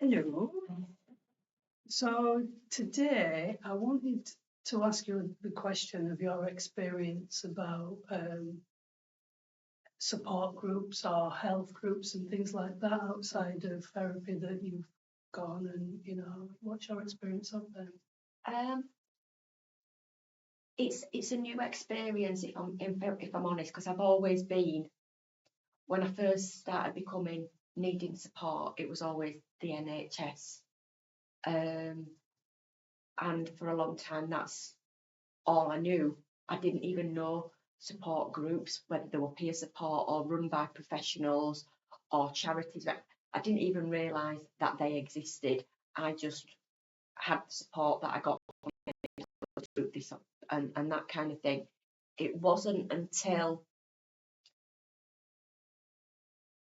Hello. So today I wanted to ask you the question of your experience about support groups or health groups and things like that outside of therapy that you've gone and, what's your experience of them? Um, it's a new experience if I'm honest, because I've always been, when I first started becoming needing support, it was always the NHS. Um, and for a long time that's all I knew. I didn't even know support groups, whether they were peer support or run by professionals or charities. I didn't even realise that they existed. I just had the support that I got through this and that kind of thing. It wasn't until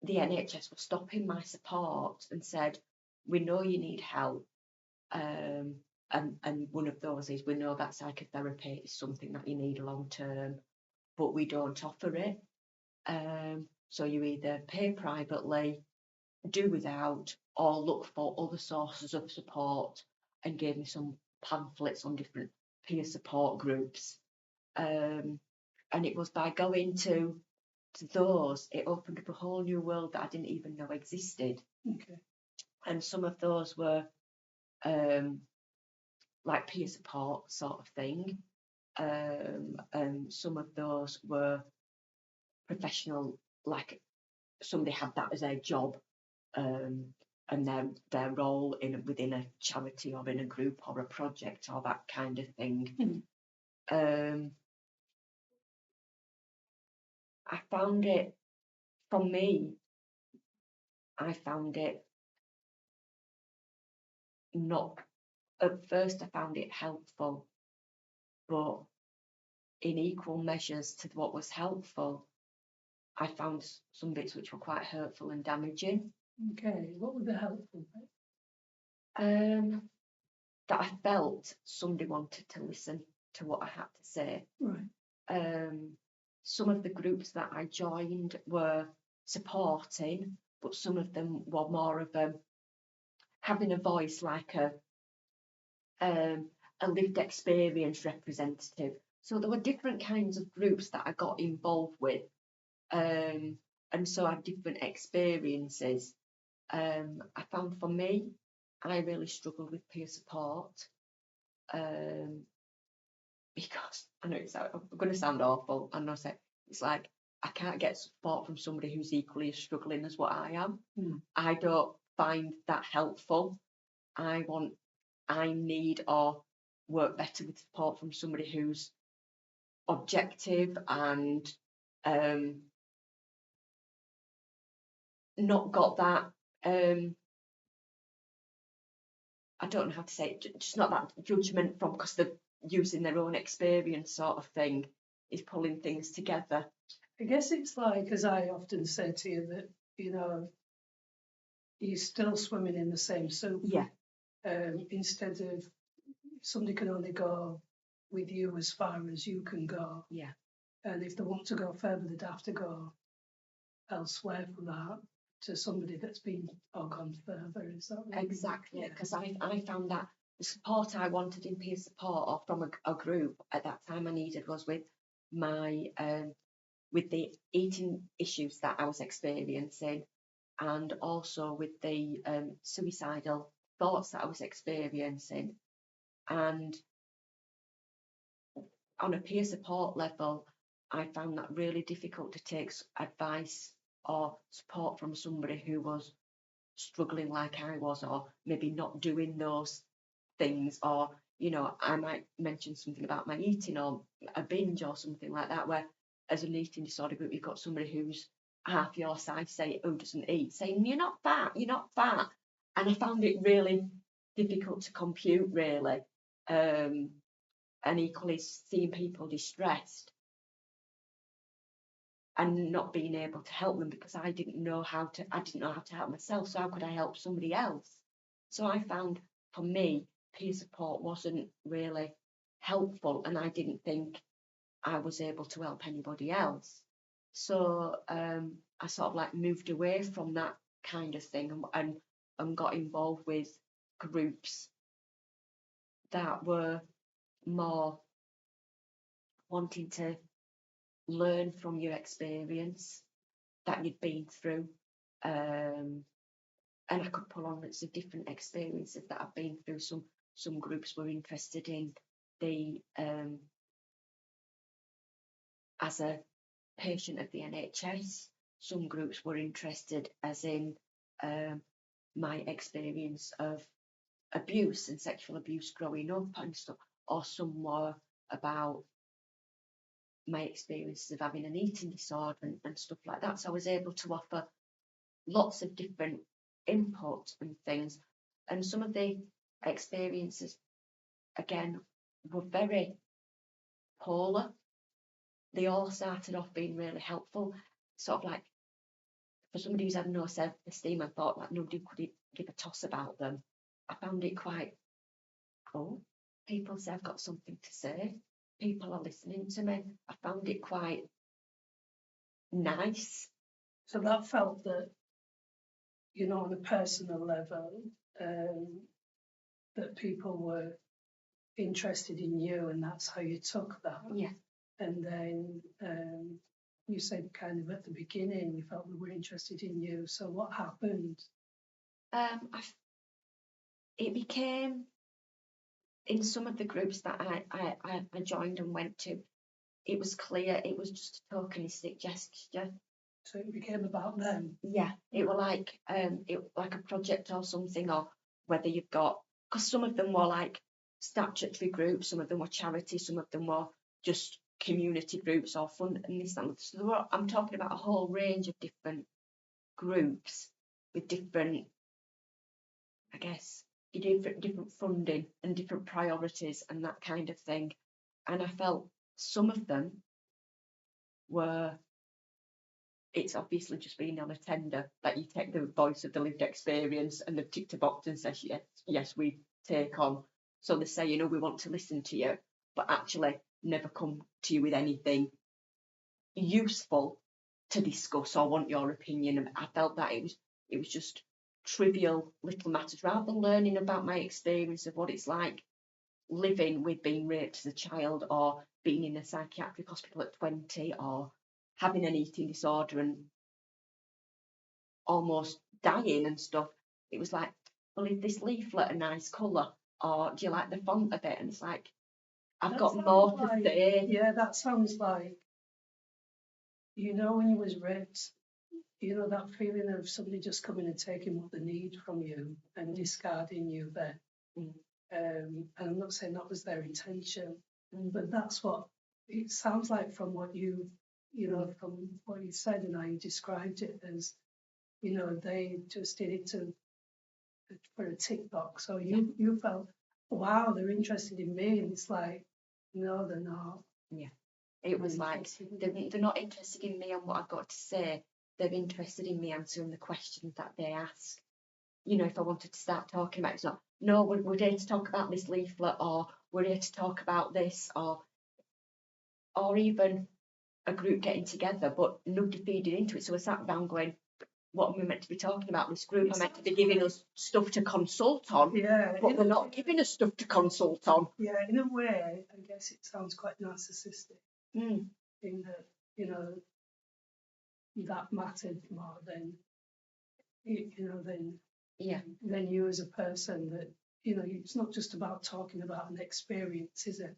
the NHS was stopping my support and said, "We know you need help." And one of those is, we know that psychotherapy is something that you need long term, but we don't offer it. So you either pay privately, do without, or look for other sources of support, and gave me some pamphlets on different peer support groups. And it was by going to those, it opened up a whole new world that I didn't even know existed. Okay. And some of those were like peer support sort of thing. And some of those were professional, like somebody had that as their job, and their role within a charity or in a group or a project or that kind of thing. I found it, for me, I found it not, at first I found it helpful, but in equal measures to what was helpful, I found some bits which were quite hurtful and damaging. Okay. What were the helpful bits? That I felt somebody wanted to listen to what I had to say. Right. Some of the groups that I joined were supporting, but some of them were more of having a voice, like a lived experience representative. So there were different kinds of groups that I got involved with, and so I had different experiences. I found, for me, I really struggled with peer support, because I know I'm going to sound awful. I know it's like, I can't get support from somebody who's equally as struggling as what I am. I don't find that helpful. I need or work better with support from somebody who's objective and not got that. I don't know how to say it, just not that judgment from, because they're using their own experience sort of thing, is pulling things together. I guess it's like, as I often say to you, that, you're still swimming in the same soup. Yeah. Instead of, somebody can only go with you as far as you can go. Yeah. And if they want to go further, they'd have to go elsewhere for that, to somebody that's been or gone further. Is that right? Exactly, because I found that the support I wanted in peer support or from a group at that time I needed was with my with the eating issues that I was experiencing, and also with the suicidal thoughts that I was experiencing. And on a peer support level, I found that really difficult to take advice or support from somebody who was struggling like I was, or maybe not doing those things, or I might mention something about my eating or a binge or something like that, where as an eating disorder group you've got somebody who's half your size, say, who doesn't eat, saying you're not fat, and I found it really difficult to compute, really. And equally, seeing people distressed and not being able to help them, because I didn't know how to help myself, so how could I help somebody else? So I found, for me, peer support wasn't really helpful, and I didn't think I was able to help anybody else. So I sort of like moved away from that kind of thing, and and got involved with groups that were more wanting to learn from your experience that you'd been through. And I could pull on lots of different experiences that I've been through. Some groups were interested in the as a patient of the NHS. Some groups were interested as in my experience of abuse and sexual abuse growing up and stuff, or some were about my experiences of having an eating disorder and stuff like that. So I was able to offer lots of different input and things. And some of the experiences, again, were very polar. They all started off being really helpful, sort of like for somebody who's had no self-esteem and thought that nobody could give a toss about them. I found it quite cool. People say I've got something to say. People are listening to me. I found it quite nice. So that felt that, on a personal level, that people were interested in you, and that's how you took that. Yeah. And then you said kind of at the beginning you felt they were interested in you. So what happened? It became, in some of the groups that I joined and went to, it was clear it was just a tokenistic gesture. So it became about them. Yeah, it were like a project or something, or whether you've got, because some of them were like statutory groups, some of them were charity, some of them were just community groups or fund and this and that. So I'm talking about a whole range of different groups with different, I guess, different funding and different priorities and that kind of thing. And I felt some of them were, it's obviously just being on a tender that you take the voice of the lived experience and they've ticked a box and says, yes, we take on. So they say, we want to listen to you, but actually never come to you with anything useful to discuss or want your opinion. And I felt that it was just trivial little matters, rather than learning about my experience of what it's like living with being raped as a child, or being in a psychiatric hospital at 20, or having an eating disorder and almost dying and stuff. It was like, well, is this leaflet a nice colour, or do you like the font of it? And it's like, I've got more to say. Yeah, that sounds like, when you was raped, that feeling of somebody just coming and taking what they need from you and discarding you then. And I'm not saying that was their intention, but that's what it sounds like from what from what you said and how you described it as, they just did it for a tick box. So you felt, wow, they're interested in me, and it's like, no, they're not. Yeah, it was like they're not interested in me and what I've got to say. They're interested in me answering the questions that they ask. If I wanted to start talking about it, it's not, no, we're here to talk about this leaflet, or we're here to talk about this, or even a group getting together, but nobody feeding into it. So I sat down going, what am we meant to be talking about? This group are meant to be giving us stuff to consult on, but they're not giving us stuff to consult on. Yeah, in a way, I guess it sounds quite narcissistic. In that, that mattered more than, than you as a person. That, it's not just about talking about an experience, is it?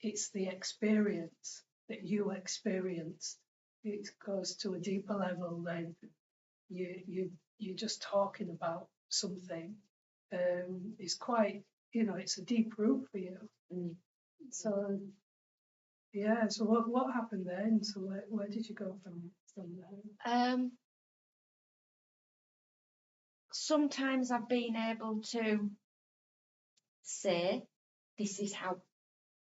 It's the experience that you experienced. It goes to a deeper level than you're just talking about something. It's quite, it's a deep root for you. So yeah. So what happened then? So where did you go from there? Sometimes I've been able to say, this is how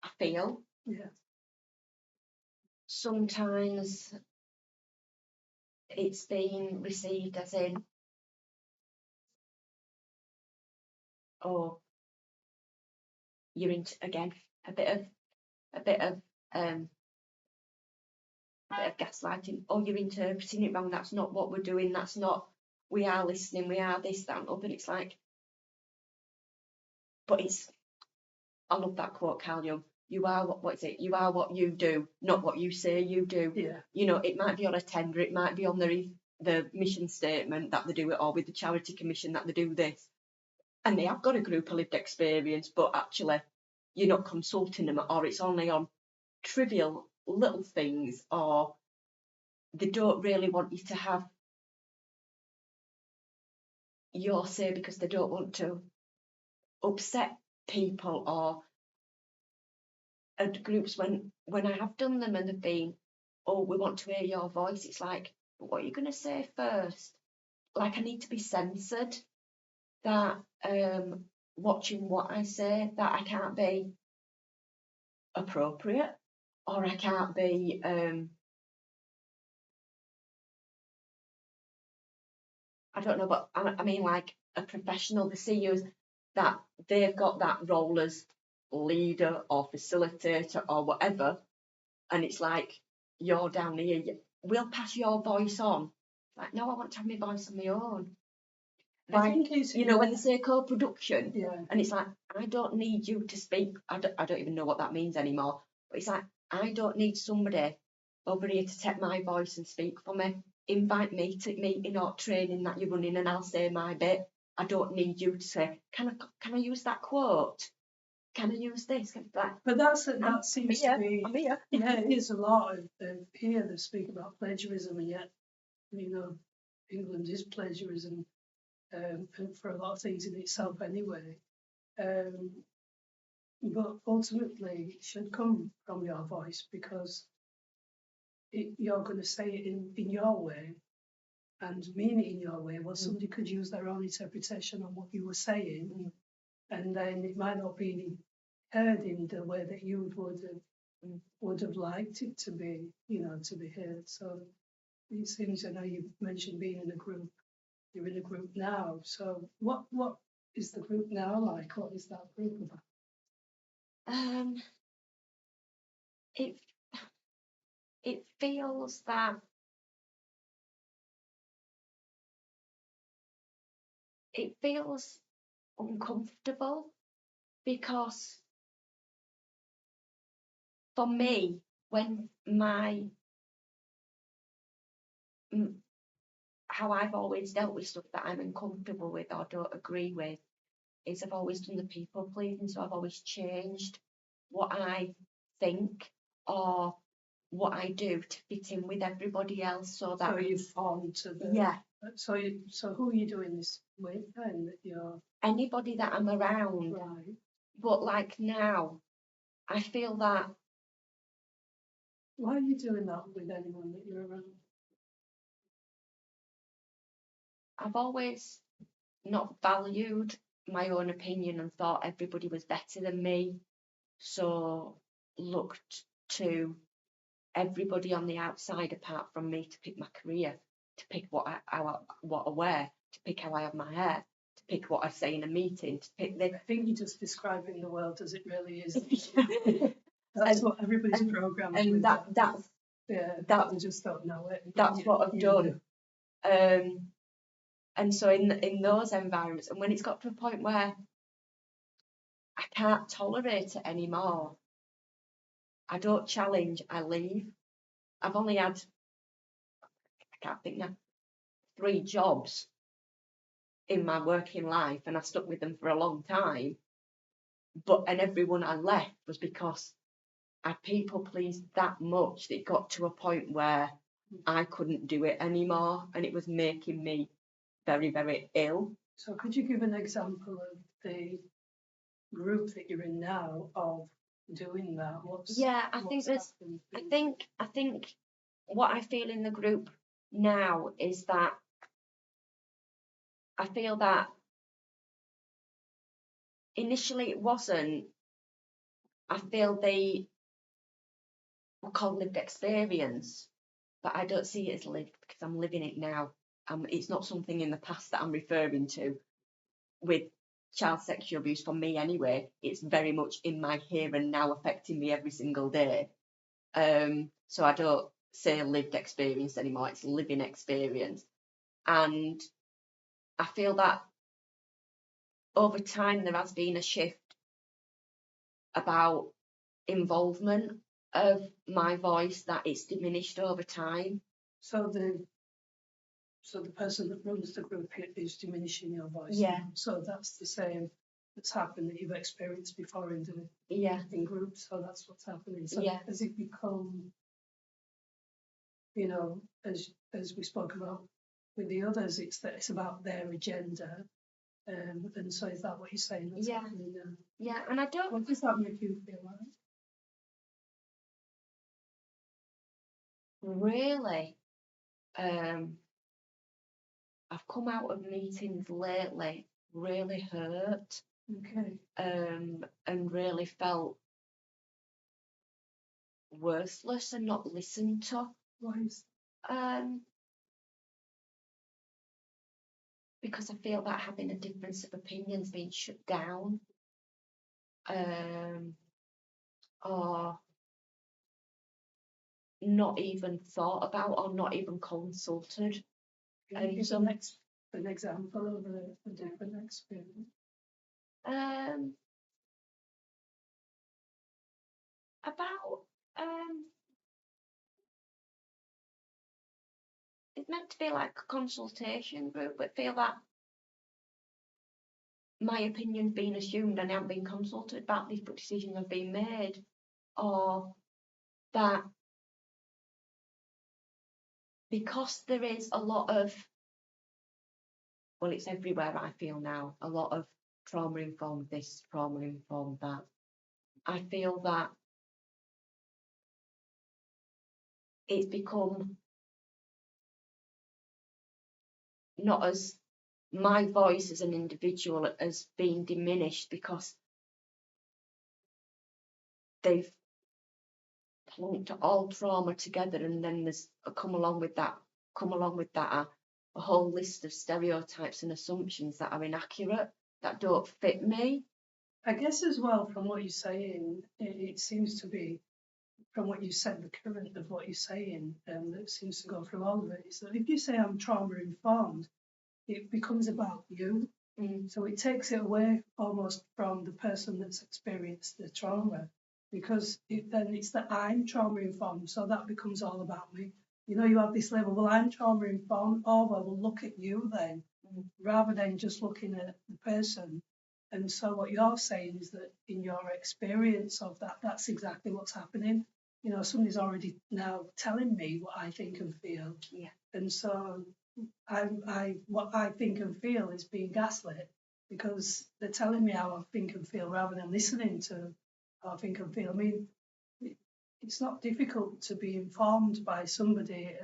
I feel. Yeah. Sometimes it's been received as in, oh, you're into, again, a bit of gaslighting. Oh, you're interpreting it wrong. That's not what we're doing. That's not we are listening, we are this, that, and other. And it's like, but it's, I love that quote, Carl Jung. You are what is it? You are what you do, not what you say you do. Yeah. You know, it might be on a tender, it might be on the mission statement that they do it, or with the charity commission that they do this. And they have got a group of lived experience, but actually you're not consulting them, or it's only on trivial little things, or they don't really want you to have your say because they don't want to upset people, or at groups when I have done them and they've been, oh, we want to hear your voice. It's like, but what are you going to say first? Like, I need to be censored, that watching what I say, that I can't be appropriate, or I can't be I don't know, but I mean, like a professional. They see you as that, they've got that role as leader or facilitator or whatever, and it's like, you're down here, we'll pass your voice on. Like, no, I want to have my voice on my own. I Like, think it's, you know, when they say co-production, yeah, and it's like, I don't need you to speak. I don't even know what that means anymore. But it's like, I don't need somebody over here to take my voice and speak for me. Invite me to meeting or training that you're running, and I'll say my bit. I don't need you to say, can I use that quote? Can I use this? but that seems to be, I'm here. yeah, it is a lot of here they speak about plagiarism, and yet, you know, England is plagiarism for a lot of things in itself anyway. But ultimately, it should come from your voice, because you're going to say it in your way and mean it in your way. Well, somebody could use their own interpretation on what you were saying, and then it might not be heard in the way that you would have liked it to be, you know, to be heard. So it seems, I know you mentioned being in a group. You're in a group now. So what is the group now like? What is that group about? It feels that it feels uncomfortable, because for me, when how I've always dealt with stuff that I'm uncomfortable with or don't agree with, is I've always done the people pleasing. So I've always changed what I think or what I do to fit in with everybody else, so that So you've formed to the, yeah. So who are you doing this with then? That you're Anybody that I'm around. right. But like now, I feel that. Why are you doing that with anyone that you're around? I've always not valued my own opinion and thought everybody was better than me, so looked to everybody on the outside apart from me to pick my career, to pick what I wear, to pick how I have my hair, to pick what I say in a meeting, to pick the. I think you're just describing the world as it really is. That's what everybody's programmed and with. That's they just don't know it. That's what I've done. And so in those environments, and when it's got to a point where I can't tolerate it anymore, I don't challenge, I leave. I've only had, I can't think now, 3 jobs in my working life, and I stuck with them for a long time. And everyone I left was because I people pleased that much that it got to a point where I couldn't do it anymore, and it was making me very, very ill. So could you give an example of the group that you're in now of doing that? I think what I feel in the group now is that I feel that initially it wasn't. I feel they were called lived experience, but I don't see it as lived because I'm living it now. It's not something in the past that I'm referring to with child sexual abuse. For me anyway, it's very much in my here and now, affecting me every single day. So I don't say lived experience anymore, it's living experience. And I feel that over time there has been a shift about involvement of my voice, that it's diminished over time. So the person that runs the group is diminishing your voice. Yeah. So that's the same that's happened that you've experienced before in groups. So that's what's happening. So as it become, as we spoke about with the others, it's about their agenda. And so is that what you're saying? That's happening now? Yeah, and I don't. What does that make you feel like? Really, I've come out of meetings lately really hurt. Okay. And really felt worthless and not listened to. Why is because I feel that having a difference of opinions being shut down, or not even thought about or not even consulted. Can you give an example of a different experience? It's meant to be like a consultation group, but feel that my opinion's been assumed and I haven't been consulted about these decisions have been made, or that because there is a lot of, well, it's everywhere I feel now, a lot of trauma-informed this, trauma-informed that. I feel that it's become not as my voice as an individual has been diminished because they've plunked all trauma together, and then there's come along with that a whole list of stereotypes and assumptions that are inaccurate, that don't fit me. I guess as well, from what you're saying, it seems to be, from what you said, the current of what you're saying, that seems to go through all of it, is that if you say I'm trauma informed, it becomes about you. So it takes it away almost from the person that's experienced the trauma, because then it's that I'm trauma informed, so that becomes all about me. You have this label, well, I'm trauma informed, oh, well, we'll look at you then, rather than just looking at the person. And so what you're saying is that in your experience of that, that's exactly what's happening. Somebody's already now telling me what I think and feel. Yeah. And so what I think and feel is being gaslit, because they're telling me how I think and feel rather than listening to how I think and feel. I mean, it's not difficult to be informed by somebody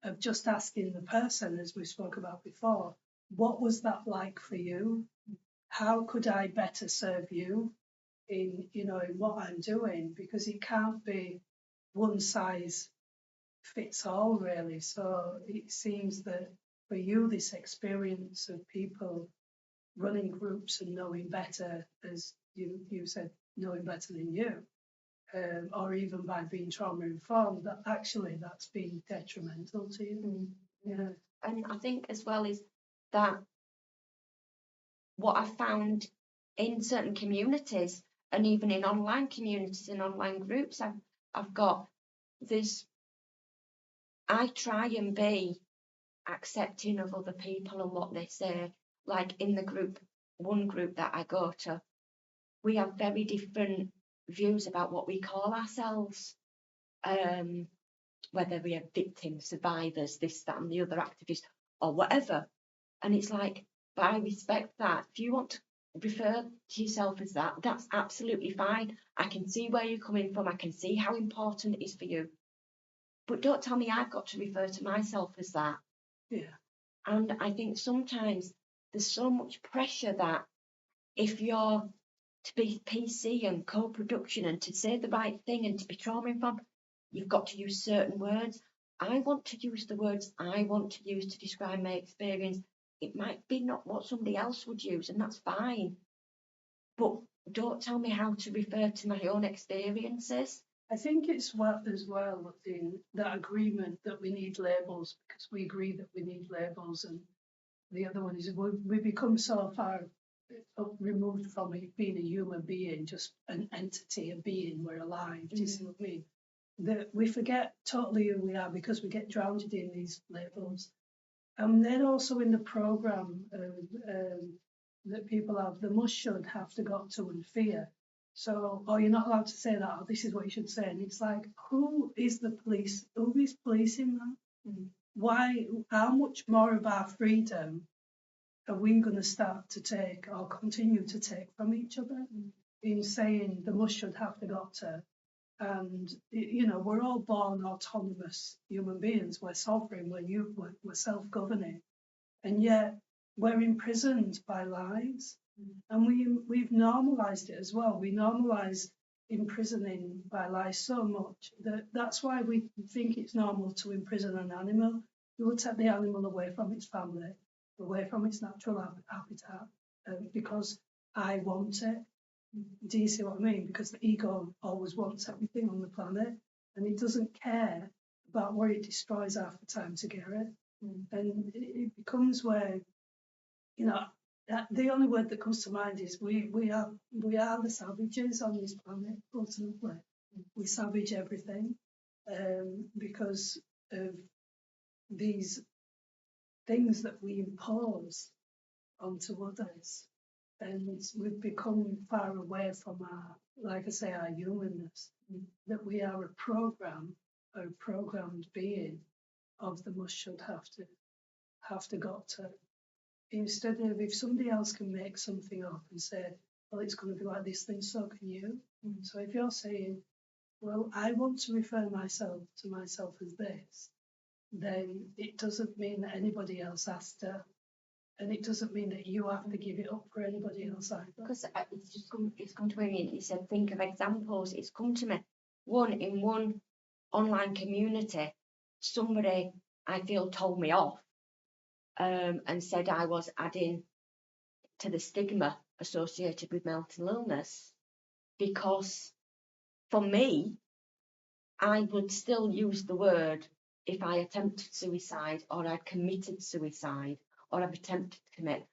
of just asking the person, as we spoke about before, what was that like for you? How could I better serve you in what I'm doing? Because it can't be one size fits all, really. So it seems that for you, this experience of people running groups and knowing better, as you said, knowing better than you, or even by being trauma informed, that actually that's been detrimental to you. Yeah. And I think as well is that what I found in certain communities, and even in online communities and online groups I've got, I try and be accepting of other people and what they say. Like in one group that I go to, we have very different views about what we call ourselves, whether we are victims, survivors, this, that, and the other, activists, or whatever. And it's like, but I respect that. If you want to refer to yourself as that, that's absolutely fine. I can see where you're coming from. I can see how important it is for you. But don't tell me I've got to refer to myself as that. Yeah. And I think sometimes there's so much pressure that if you're to be PC and co-production and to say the right thing and to be trauma-informed, you've got to use certain words. I want to use the words I want to use to describe my experience. It might be not what somebody else would use, and that's fine. But don't tell me how to refer to my own experiences. I think it's as well in that agreement that we need labels, because we agree that we need labels, and the other one is we become so far removed from it being a human being, just an entity, a being, we're alive. Do you see what I mean? That we forget totally who we are because we get drowned in these labels. And then also in the program that people have, the must, should, have to, got to, and fear. So, oh, you're not allowed to say that, or this is what you should say. And it's like, who is the police? Who is policing that? Why? How much more of our freedom are we going to start to take or continue to take from each other in saying the must, should, have to, got to? And, you know, we're all born autonomous human beings. We're sovereign, we're self-governing. And yet we're imprisoned by lies. And we've normalised it as well. We normalise imprisoning by lies so much that's why we think it's normal to imprison an animal. We will take the animal away from its family, away from its natural habitat, because I want it. Do you see what I mean? Because the ego always wants everything on the planet, and it doesn't care about where it destroys half the time to get it. And it becomes where, you know, the only word that comes to mind is we are the savages on this planet. Ultimately, we savage everything because of these things that we impose onto others. And we've become far away from our, like I say, our humanness, that we are a programmed being of the must, should, have to, got to. Instead of, if somebody else can make something up and say, well, it's going to be like this, then so can you. So if you're saying, well, I want to refer to myself as this, then it doesn't mean that anybody else has to. And it doesn't mean that you have to give it up for anybody else either. Because it's come to me, you said, think of examples. It's come to me. In one online community, somebody, I feel, told me off and said I was adding to the stigma associated with mental illness, because for me, I would still use the word if I attempted suicide or I'd committed suicide or I've attempted to commit.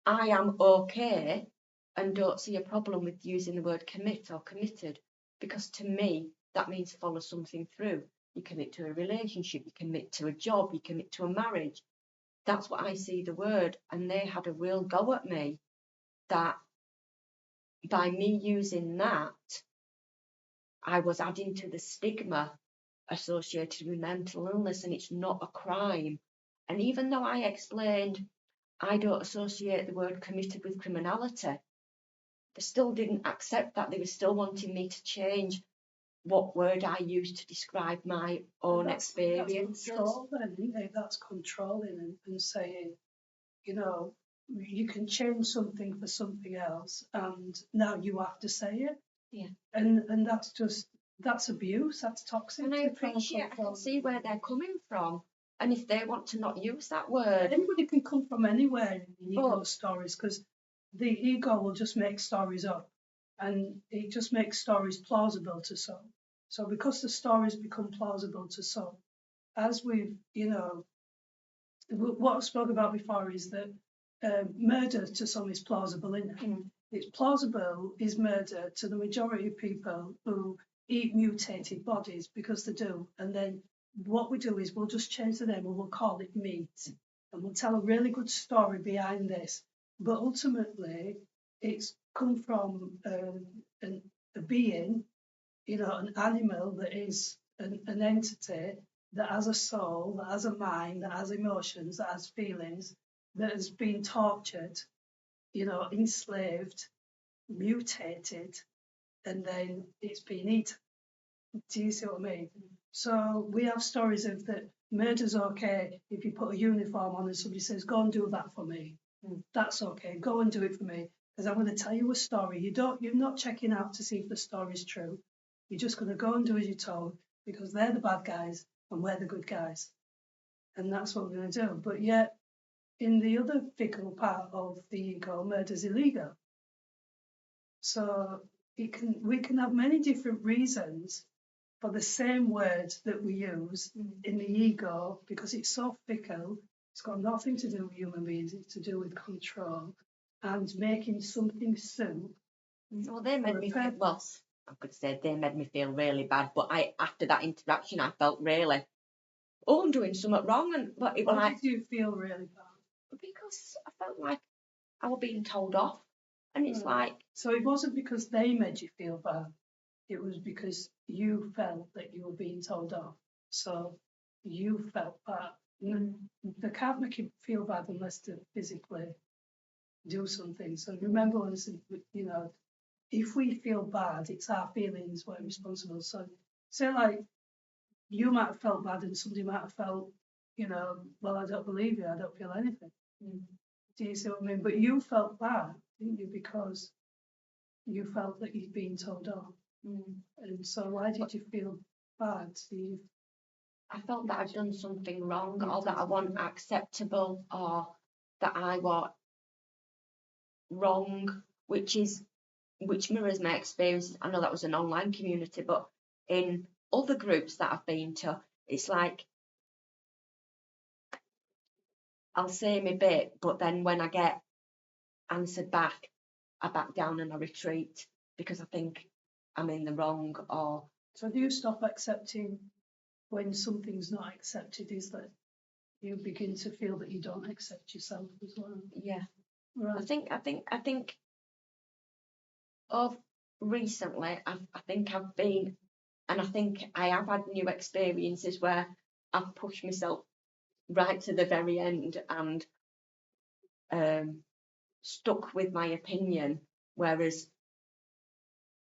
I am okay and don't see a problem with using the word commit or committed, because to me, that means follow something through. You commit to a relationship, you commit to a job, you commit to a marriage. That's what I see the word. And they had a real go at me that by me using that, I was adding to the stigma associated with mental illness, and it's not a crime. And even though I explained I don't associate the word committed with criminality, they still didn't accept that. They were still wanting me to change what word I used to describe my own experiences. That's control then, isn't it? That's controlling and saying, you know, you can change something for something else, and now you have to say it. Yeah. And that's abuse, that's toxic. And I can see where they're coming from. And if they want to not use that word. Anybody can come from anywhere in ego stories, because the ego will just make stories up, and it just makes stories plausible to some. So because the stories become plausible to some, as we've, you know, what I spoke about before is that murder to some is plausible, isn't it? It's plausible is murder to the majority of people who eat mutated bodies, because they do. And then what we do is we'll just change the name and we'll call it meat. And we'll tell a really good story behind this. But ultimately, it's come from a being, you know, an animal that is an entity that has a soul, that has a mind, that has emotions, that has feelings, that has been tortured, you know, enslaved, mutated, and then it's been eaten. Do you see what I mean? So we have stories of that murder's okay if you put a uniform on and somebody says, go and do that for me. That's okay, go and do it for me, because I'm going to tell you a story. You're not checking out to see if the story's true. You're just going to go and do as you're told, because they're the bad guys and we're the good guys. And that's what we're going to do. But yet, in the other fickle part of the ego, murder's illegal. So we can have many different reasons for the same word that we use in the ego, because it's so fickle, It's got nothing to do with human beings. It's to do with control and making something suit. Well, they made For a me feel, purpose. well, I could say they made me feel really bad, but after that interaction, I felt really, oh, I'm doing something wrong. But it was Why like, did you feel really bad? because I felt like I was being told off. And it's Right. like, So it wasn't because they made you feel bad. It was because you felt that you were being told off. So you felt bad. They can't make you feel bad unless they physically do something. So remember when I said, you know, if we feel bad, it's our feelings we're responsible. So say like you might have felt bad and somebody might have felt, you know, well, I don't believe you, I don't feel anything. Do you see what I mean? But you felt bad, didn't you? Because you felt that you'd been told off. And so why did you feel bad, Steve? I felt that I'd done something wrong, You've or that done I wasn't something wrong. acceptable, or that I was wrong, which mirrors my experience. I know that was an online community, but in other groups that I've been to, it's like I'll say my bit, but then when I get answered back, I back down and I retreat because I think I'm in the wrong. Or So do you stop accepting when something's not accepted? Is that you begin to feel that you don't accept yourself as well? yeah, Right. I think of recently, I think I've been, and I think I have had new experiences where I've pushed myself right to the very end and stuck with my opinion, whereas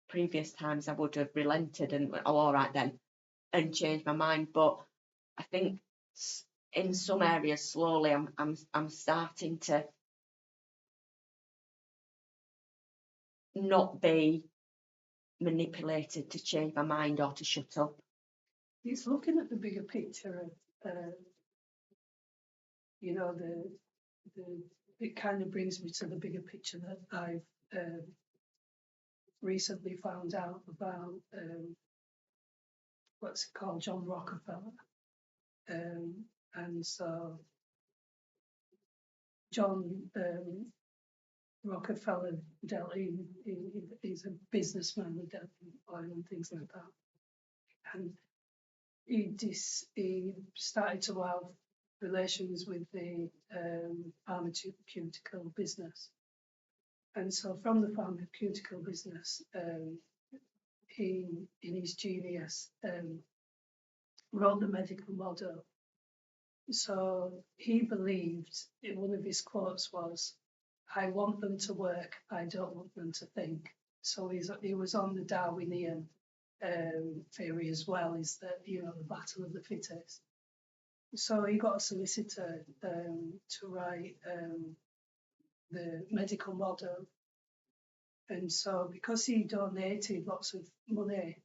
previous times I would have relented and oh, all right then, and changed my mind. But I think in some areas slowly I'm starting to not be manipulated to change my mind or to shut up. It's looking at the bigger picture of, you know, it kind of brings me to the bigger picture that I've recently found out about what's it called, John Rockefeller. And so John Rockefeller dealt he's a businessman who dealt in oil and things like that. And he started to have relations with the pharmaceutical business. And so from the pharmaceutical business, he, in his genius, wrote the medical model. So he believed, one of his quotes was, I want them to work, I don't want them to think. So he was on the Darwinian theory as well, is that, you know, the battle of the fittest. So he got a solicitor to write the medical model. And so because he donated lots of money,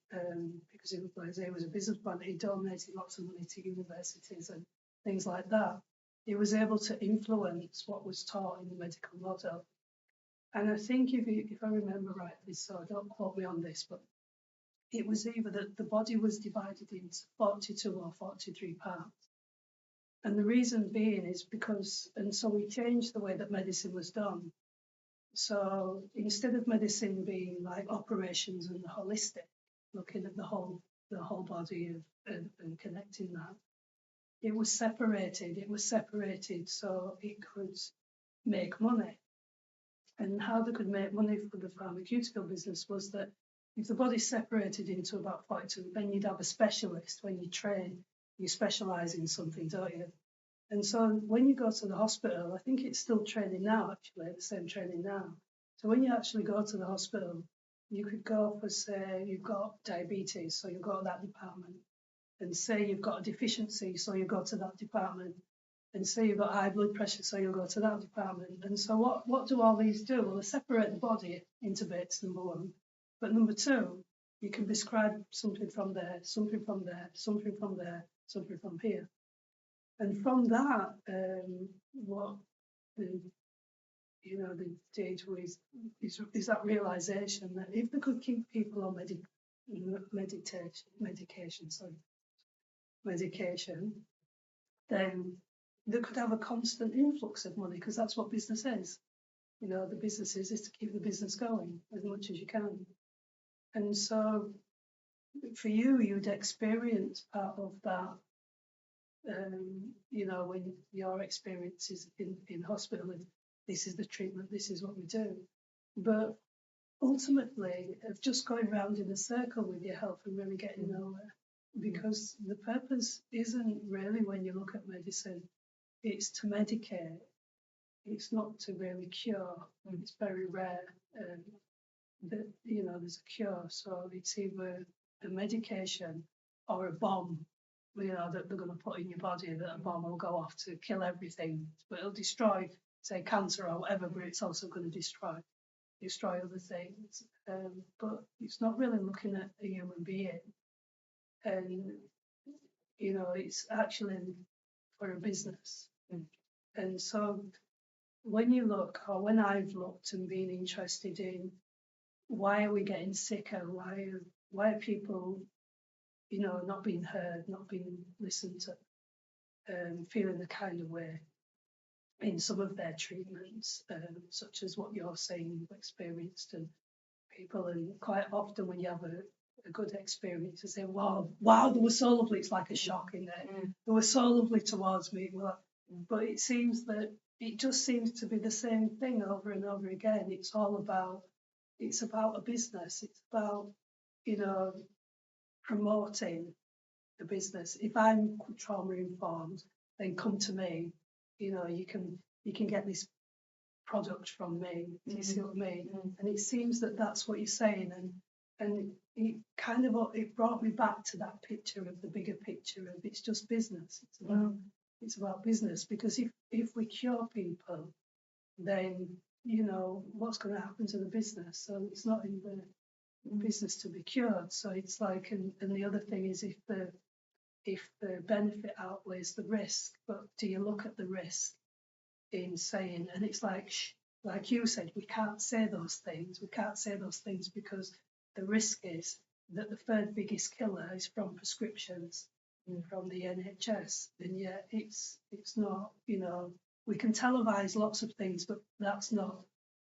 because he was a businessman, he donated lots of money to universities and things like that. He was able to influence what was taught in the medical model. And I think if I remember rightly, so don't quote me on this, but it was either that the body was divided into 42 or 43 parts. And the reason being is because, and so we changed the way that medicine was done. So instead of medicine being like operations and holistic, looking at the whole body and connecting that, it was separated. It was separated so it could make money. And how they could make money for the pharmaceutical business was that if the body's separated into about 42, then you'd have a specialist. When you train, you specialise in something, don't you? And so when you go to the hospital, I think it's still training now, actually, the same training now. So when you actually go to the hospital, you could go for, say, you've got diabetes, so you go to that department. And say you've got a deficiency, so you go to that department. And say you've got high blood pressure, so you'll go to that department. And so what do all these do? Well, they separate the body into bits, number one. But number two, you can prescribe something from there, something from there, something from there, something from here. And from that, what the did was is that realization that if they could keep people on medication, then they could have a constant influx of money because that's what business is. You know, the business is to keep the business going as much as you can. And so for you, you'd experience part of that, you know, when your experience is in hospital and this is the treatment, this is what we do. But ultimately, of just going round in a circle with your health and really getting nowhere, because the purpose isn't really, when you look at medicine, it's to medicate. It's not to really cure. It's very rare that, you know, there's a cure. So it's either a medication or a bomb, you know, that they're going to put in your body, that a bomb will go off to kill everything, but it'll destroy, say, cancer or whatever, but it's also going to destroy other things. But it's not really looking at a human being. And, you know, it's actually for a business. And so when you look, or when I've looked and been interested in why are we getting sicker, why are people, you know, not being heard, not being listened to, feeling the kind of way in some of their treatments, such as what you're saying you've experienced, and people, and quite often when you have a good experience, they say, wow, they were so lovely. It's like a shock in there. They were so lovely towards me. Well, but it seems that it just seems to be the same thing over and over again. It's about a business. It's about, you know, promoting the business. If I'm trauma informed, then come to me. You know, you can get this product from me. Do you see what I mean? And it seems that that's what you're saying, and it kind of, it brought me back to that picture of the bigger picture of it's just business. It's about business, because if we cure people, then, you know, what's going to happen to the business? So it's not in the business to be cured. So it's like, and the other thing is, if the benefit outweighs the risk, but do you look at the risk in saying, and it's like you said, we can't say those things. We can't say those things because the risk is that the third biggest killer is from prescriptions, from the NHS, and yet it's not. You know, we can televise lots of things, but that's not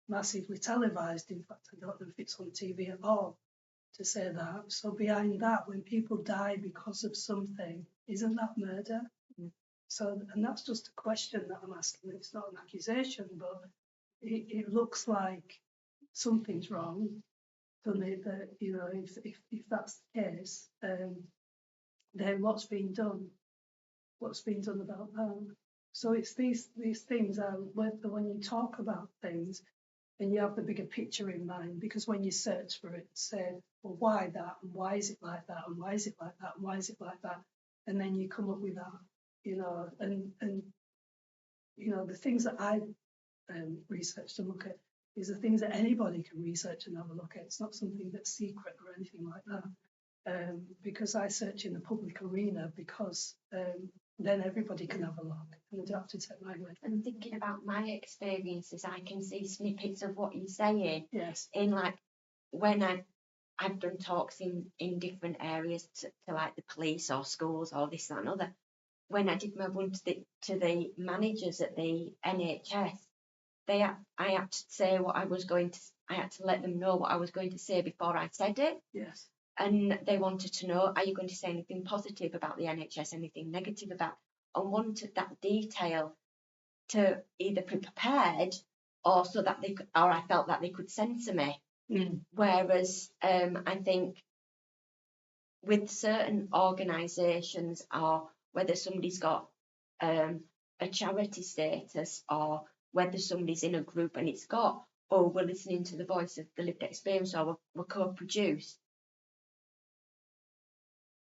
massively televised. In fact, I don't know if it's on TV at all to say that. So behind that, when people die because of something, isn't that murder? So, and that's just a question that I'm asking. It's not an accusation, but it looks like something's wrong, doesn't it? That, you know, if that's the case, then what's been done? What's been done about that? So it's these things are, when you talk about things and you have the bigger picture in mind, because when you search for it, say, well, why that? And why is it like that? And why is it like that? And why is it like that? And then you come up with that, you know, and you know, the things that I've researched and look at is the things that anybody can research and have a look at. It's not something that's secret or anything like that, because I search in the public arena, because then everybody can have a look and adapt to technology. And thinking about my experiences, I can see snippets of what you're saying. Yes. In like when I've done talks in different areas to like the police or schools or this, that and other. When I did my one to the managers at the NHS, I had to say what I was going to. I had to let them know what I was going to say before I said it. Yes. And they wanted to know, are you going to say anything positive about the NHS, anything negative about, and wanted that detail to either be prepared or so that they could, or I felt that they could censor me. Whereas I think with certain organisations, or whether somebody's got a charity status, or whether somebody's in a group and it's got, oh, we're listening to the voice of the lived experience, or we're co-produced.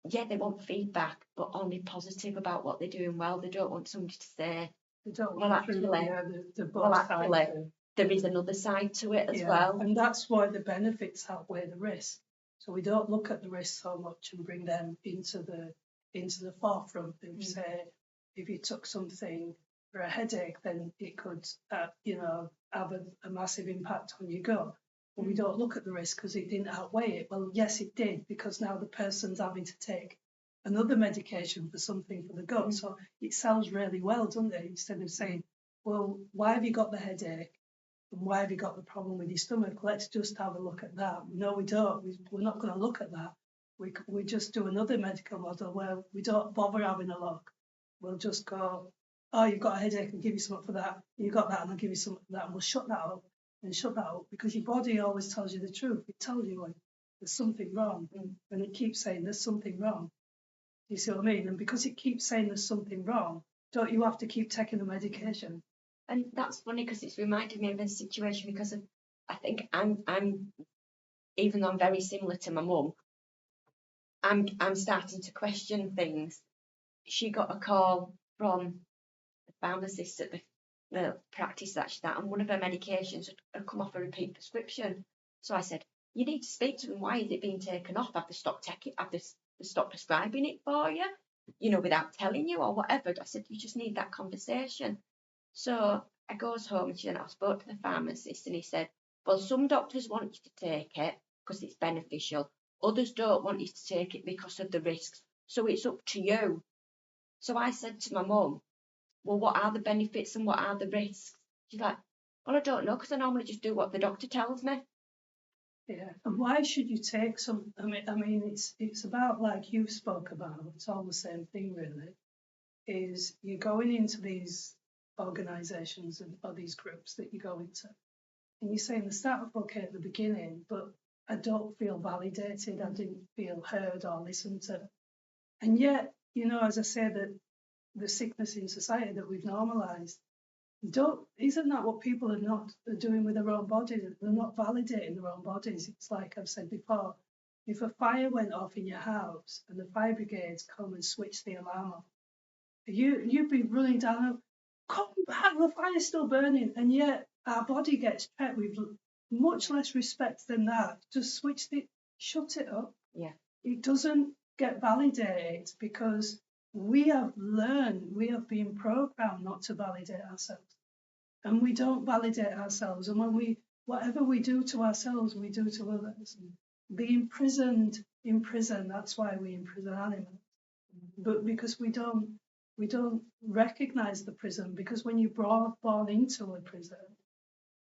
Yeah, they want feedback, but only positive about what they're doing well. They don't want somebody to say, well, actually, there is another side to it as well. And that's why the benefits outweigh the risk. So we don't look at the risks so much and bring them into the forefront. And say, if you took something for a headache, then it could, you know, have a massive impact on your gut. But we don't look at the risk because it didn't outweigh it. Well, yes, it did, because now the person's having to take another medication for something for the gut. So it sounds really well, doesn't it? Instead of saying, well, why have you got the headache? And why have you got the problem with your stomach? Let's just have a look at that. No, we don't. We're not going to look at that. We just do another medical model where we don't bother having a look. We'll just go, oh, you've got a headache, I'll give you something for that. You've got that, and I'll give you something for that. And we'll shut that up and shut that up because your body always tells you the truth. It tells you when there's something wrong, and it keeps saying there's something wrong. You see what I mean? And because it keeps saying there's something wrong, don't you have to keep taking the medication? And that's funny because it's reminded me of a situation because I think I'm even though I'm very similar to my mum, I'm starting to question things. She got a call from the pharmacist at the practice that she's at, and one of her medications had come off a repeat prescription. So I said, you need to speak to them. Why is it being taken off? Have they stopped prescribing it for you? You know, without telling you or whatever. I said, you just need that conversation. So I goes home and I spoke to the pharmacist and he said, well, some doctors want you to take it because it's beneficial. Others don't want you to take it because of the risks. So it's up to you. So I said to my mum, well, what are the benefits and what are the risks? She's like, well, I don't know because I normally just do what the doctor tells me. Yeah, and why should you take some? I mean, it's about like you spoke about. It's all the same thing, really. Is you're going into these organisations or these groups that you go into, and you're saying the start off okay at the beginning, but I don't feel validated. I didn't feel heard or listened to, and yet, you know, as I said, that the sickness in society that we've normalised. Isn't that what people are doing with their own bodies? They're not validating their own bodies. It's like I've said before, if a fire went off in your house and the fire brigades come and switch the alarm off, you'd be running down, come back, the fire's still burning, and yet our body gets checked with much less respect than that. Just shut it up. Yeah. It doesn't get validated because we have been programmed not to validate ourselves. And we don't validate ourselves. And whatever we do to ourselves, we do to others. Being imprisoned in prison, that's why we imprison animals. But because we don't recognize the prison, because when you're born into a prison,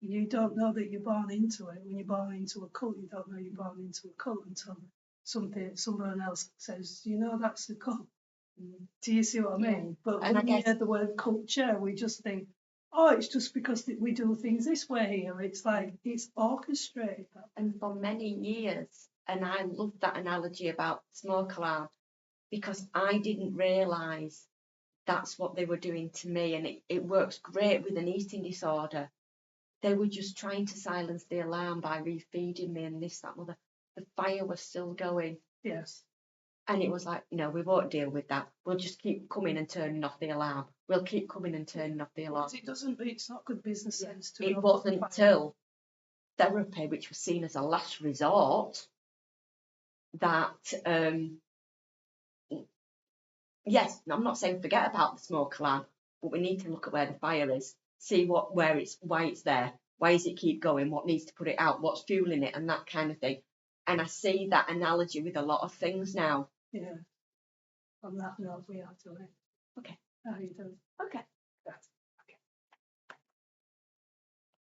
you don't know that you're born into it. When you're born into a cult, you don't know you're born into a cult until someone else says, you know, that's the cult. Do you see what I mean? But when we hear the word culture, we just think, oh, it's just because we do things this way here. It's like it's orchestrated. And for many years, and I love that analogy about smoke alarm because I didn't realise that's what they were doing to me, and it works great with an eating disorder. They were just trying to silence the alarm by refeeding me and this, that, and other. The fire was still going. Yes. And it was like, no, we won't deal with that. We'll just keep coming and turning off the alarm. We'll keep coming and turning off the alarm. It's not good business sense to. It wasn't until therapy, which was seen as a last resort, that, yes, I'm not saying forget about the smoke alarm, but we need to look at where the fire is, see why it's there, why does it keep going, what needs to put it out, what's fueling it, and that kind of thing. And I see that analogy with a lot of things now. Yeah. On that note, we have to. Okay. How you doing? Okay. That's